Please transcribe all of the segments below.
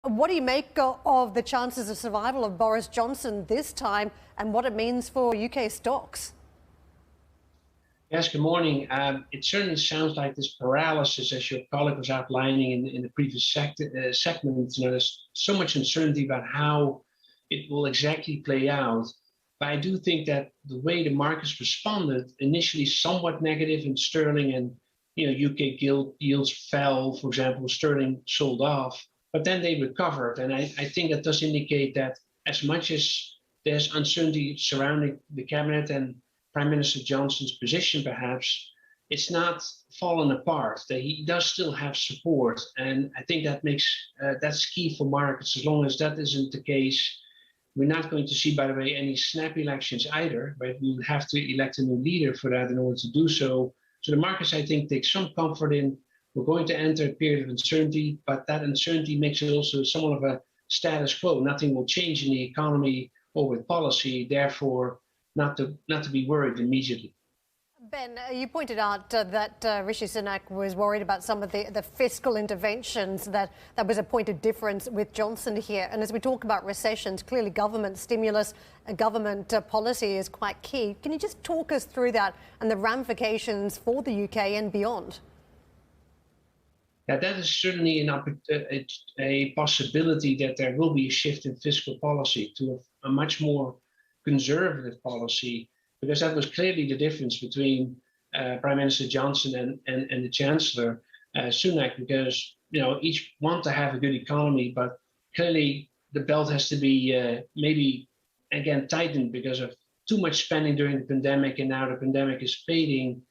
What do you make of the chances of survival of Boris Johnson this time and what it means for UK stocks? Yes, good morning. It certainly sounds like this paralysis, as your colleague was outlining in the previous segment. There's so much uncertainty about how it will exactly play out. But I do think that the way the markets responded, initially somewhat negative in sterling, and UK gilt yields fell, for example, sterling sold off, but then they recovered. And I think that does indicate that as much as there's uncertainty surrounding the cabinet and Prime Minister Johnson's position, perhaps, it's not fallen apart. That he does still have support, and I think that makes that's key for markets. As long as that isn't the case, we're not going to see, by the way, any snap elections either. Right? We would have to elect a new leader for that in order to do so. So the markets, I think, take some comfort in we're going to enter a period of uncertainty, but that uncertainty makes it also somewhat of a status quo. Nothing will change in the economy or with policy. Therefore, not to be worried immediately. Ben, you pointed out that Rishi Sunak was worried about some of the fiscal interventions, that was a point of difference with Johnson here. And as we talk about recessions, clearly government stimulus and government policy is quite key. Can you just talk us through that and the ramifications for the UK and beyond? Yeah, that is certainly a possibility that there will be a shift in fiscal policy to a much more conservative policy, because that was clearly the difference between Prime Minister Johnson and the Chancellor Sunak, because each want to have a good economy, but clearly the belt has to be maybe again tightened because of too much spending during the pandemic, and now the pandemic is fading.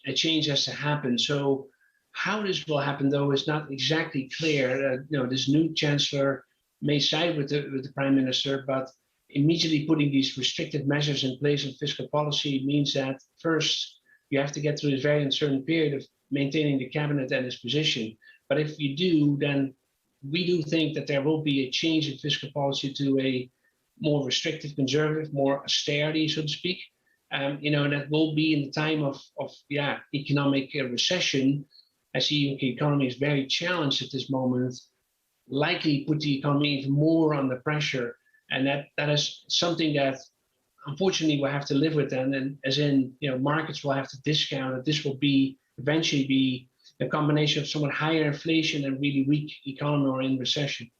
A change has to happen. So how this will happen, though, is not exactly clear. This new Chancellor may side with the Prime Minister, but immediately putting these restrictive measures in place in fiscal policy means that first you have to get through this very uncertain period of maintaining the cabinet and its position. But if you do, then we do think that there will be a change in fiscal policy to a more restrictive, conservative, more austerity, so to speak. And that will be in the time of economic recession, as the UK economy is very challenged at this moment, likely put the economy even more under pressure. And that is something that unfortunately we'll have to live with then, and as in, markets will have to discount that this will eventually be a combination of somewhat higher inflation and really weak economy or in recession.